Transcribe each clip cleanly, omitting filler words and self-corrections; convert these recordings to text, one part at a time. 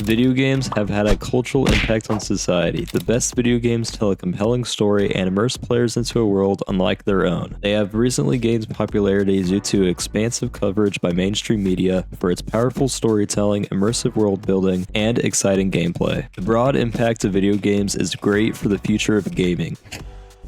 Video games have had a cultural impact on society. The best video games tell a compelling story and immerse players into a world unlike their own. They have recently gained popularity due to expansive coverage by mainstream media for its powerful storytelling, immersive world building, and exciting gameplay. The broad impact of video games is great for the future of gaming.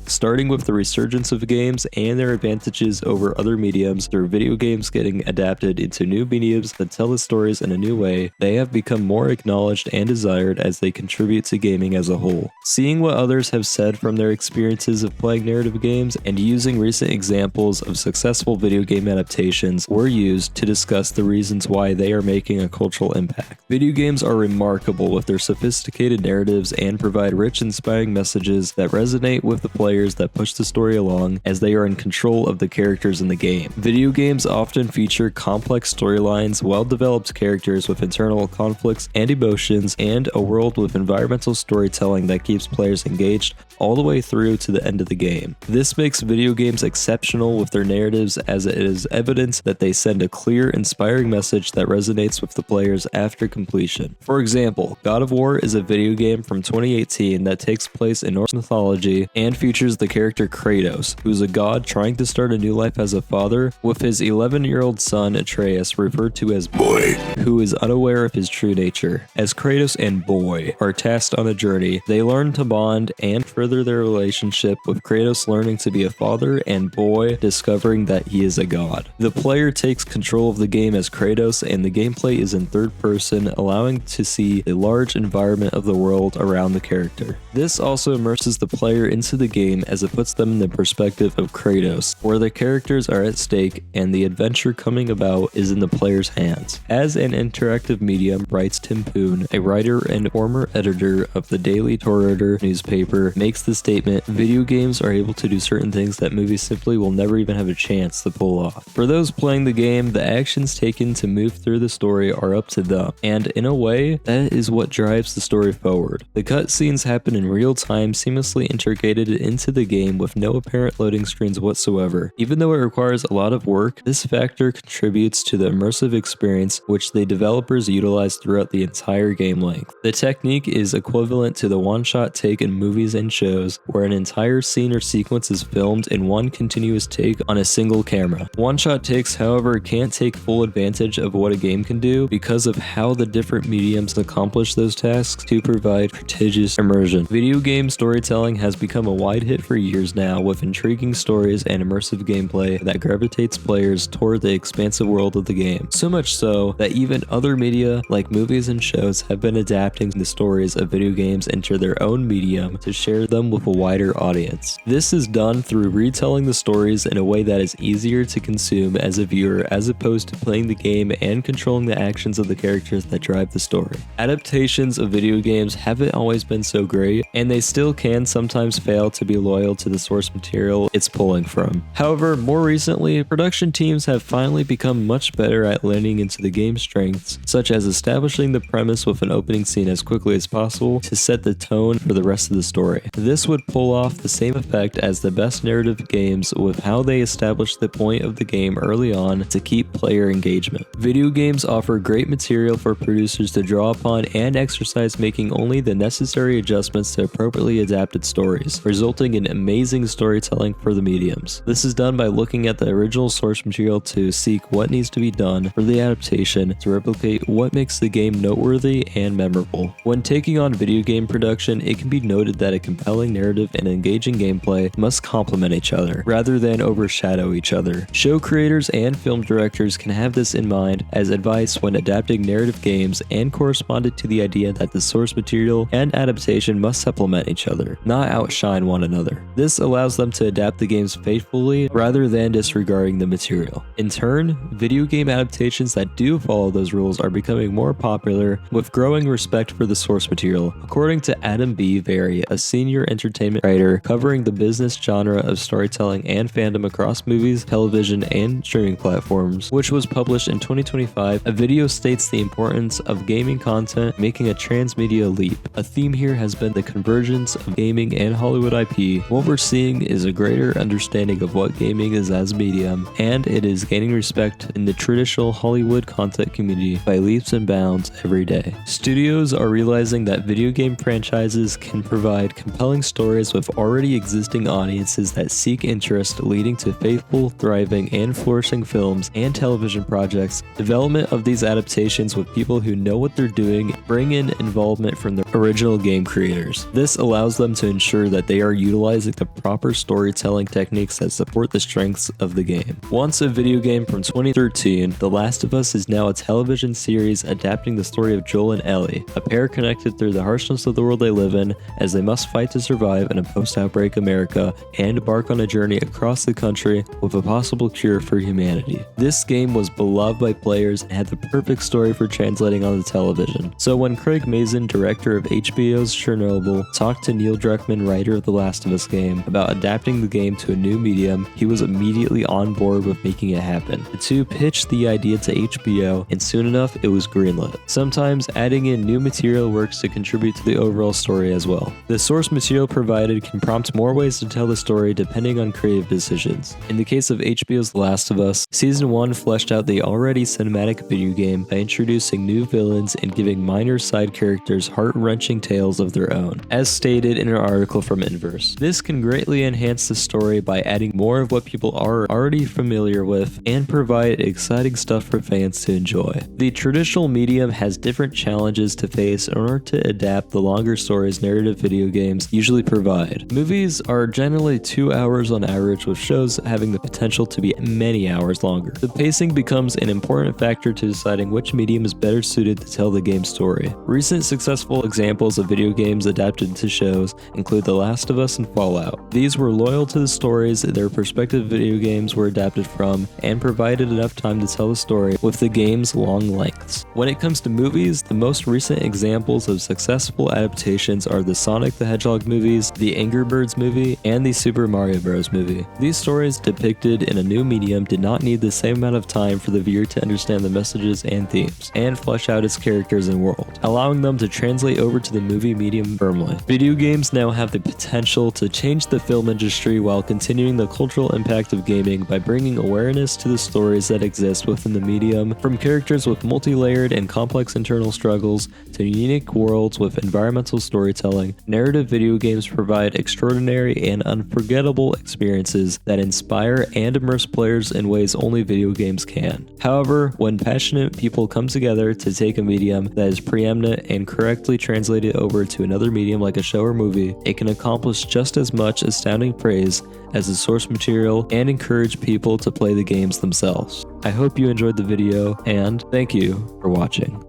Starting with the resurgence of games and their advantages over other mediums through video games getting adapted into new mediums that tell the stories in a new way, they have become more acknowledged and desired as they contribute to gaming as a whole. Seeing what others have said from their experiences of playing narrative games and using recent examples of successful video game adaptations were used to discuss the reasons why they are making a cultural impact. Video games are remarkable with their sophisticated narratives and provide rich, inspiring messages that resonate with the players that push the story along as they are in control of the characters in the game. Video games often feature complex storylines, well-developed characters with internal conflicts and emotions, and a world with environmental storytelling that keeps players engaged all the way through to the end of the game. This makes video games exceptional with their narratives, as it is evidence that they send a clear, inspiring message that resonates with the players after completion. For example, God of War is a video game from 2018 that takes place in Norse mythology and features the character Kratos, who's a god trying to start a new life as a father, with his 11-year-old son Atreus, referred to as Boy, who is unaware of his true nature. As Kratos and Boy are tasked on a journey, they learn to bond and further their relationship, with Kratos learning to be a father and Boy discovering that he is a god. The player takes control of the game as Kratos, and the gameplay is in third person, allowing to see a large environment of the world around the character. This also immerses the player into the game as it puts them in the perspective of Kratos, where the characters are at stake and the adventure coming about is in the player's hands. As an interactive medium, writes Tim Poon, a writer and former editor of the Daily Torridor newspaper, makes the statement, video games are able to do certain things that movies simply will never even have a chance to pull off. For those playing the game, the actions taken to move through the story are up to them, and in a way, that is what drives the story forward. The cutscenes happen in real time, seamlessly integrated into the game with no apparent loading screens whatsoever. Even though it requires a lot of work, this factor contributes to the immersive experience which the developers utilize throughout the entire game length. The technique is equivalent to the one-shot take in movies and shows, where an entire scene or sequence is filmed in one continuous take on a single camera. One-shot takes, however, can't take full advantage of what a game can do because of how the different mediums accomplish those tasks to provide prodigious immersion. Video game storytelling has become a wide hit for years now, with intriguing stories and immersive gameplay that gravitates players toward the expansive world of the game. So much so that even other media like movies and shows have been adapting the stories of video games into their own medium to share them with a wider audience. This is done through retelling the stories in a way that is easier to consume as a viewer, as opposed to playing the game and controlling the actions of the characters that drive the story. Adaptations of video games haven't always been so great, and they still can sometimes fail to be loyal to the source material it's pulling from. However, more recently, production teams have finally become much better at leaning into the game's strengths, such as establishing the premise with an opening scene as quickly as possible to set the tone for the rest of the story. This would pull off the same effect as the best narrative games with how they establish the point of the game early on to keep player engagement. Video games offer great material for producers to draw upon and exercise, making only the necessary adjustments to appropriately adapted stories, resulting in amazing storytelling for the mediums. This is done by looking at the original source material to seek what needs to be done for the adaptation to replicate what makes the game noteworthy and memorable. When taking on video game production, it can be noted that a compelling narrative and engaging gameplay must complement each other, rather than overshadow each other. Show creators and film directors can have this in mind as advice when adapting narrative games, and correspond it to the idea that the source material and adaptation must supplement each other, not outshine one another. This allows them to adapt the games faithfully rather than disregarding the material. In turn, video game adaptations that do follow those rules are becoming more popular, with growing respect for the source material. According to Adam B. Very, a senior senior entertainment writer covering the business genre of storytelling and fandom across movies, television, and streaming platforms, which was published in 2025. A video states the importance of gaming content making a transmedia leap. A theme here has been the convergence of gaming and Hollywood IP. What we're seeing is a greater understanding of what gaming is as a medium, and it is gaining respect in the traditional Hollywood content community by leaps and bounds every day. Studios are realizing that video game franchises can provide compelling stories with already existing audiences that seek interest, leading to faithful, thriving, and flourishing films and television projects. Development of these adaptations with people who know what they're doing bring in involvement from the original game creators. This allows them to ensure that they are utilizing the proper storytelling techniques that support the strengths of the game. Once a video game from 2013, The Last of Us is now a television series adapting the story of Joel and Ellie, a pair connected through the harshness of the world they live in as they must fight to survive in a post-outbreak America and embark on a journey across the country with a possible cure for humanity. This game was beloved by players and had the perfect story for translating onto television. So when Craig Mazin, director of HBO's Chernobyl, talked to Neil Druckmann, writer of The Last of Us game, about adapting the game to a new medium, he was immediately on board with making it happen. The two pitched the idea to HBO, and soon enough it was greenlit. Sometimes adding in new material works to contribute to the overall story as well. The source material provided can prompt more ways to tell the story depending on creative decisions. In the case of HBO's The Last of Us, Season 1 fleshed out the already cinematic video game by introducing new villains and giving minor side characters heart-wrenching tales of their own, as stated in an article from Inverse. This can greatly enhance the story by adding more of what people are already familiar with and provide exciting stuff for fans to enjoy. The traditional medium has different challenges to face in order to adapt the longer stories narrative video games usually provide. Movies are generally 2 hours on average, with shows having the potential to be many hours longer. The pacing becomes an important factor to deciding which medium is better suited to tell the game's story. Recent successful examples of video games adapted to shows include The Last of Us and Fallout. These were loyal to the stories their respective video games were adapted from and provided enough time to tell the story with the game's long lengths. When it comes to movies, the most recent examples of successful adaptations are the Sonic the Hedgehog movies, the Angry Birds movie, and the Super Mario Bros. Movie. These stories depicted in a new medium did not need the same amount of time for the viewer to understand the messages and themes, and flesh out its characters and world, allowing them to translate over to the movie medium firmly. Video games now have the potential to change the film industry while continuing the cultural impact of gaming by bringing awareness to the stories that exist within the medium, from characters with multi-layered and complex internal struggles to unique worlds with environmental storytelling. Narrative video games provide extraordinary and unforgettable experiences that inspire and immerse players in ways only video games can. However, when passionate people come together to take a medium that is preeminent and correctly translate it over to another medium like a show or movie, it can accomplish just as much astounding praise as the source material and encourage people to play the games themselves. I hope you enjoyed the video, and thank you for watching.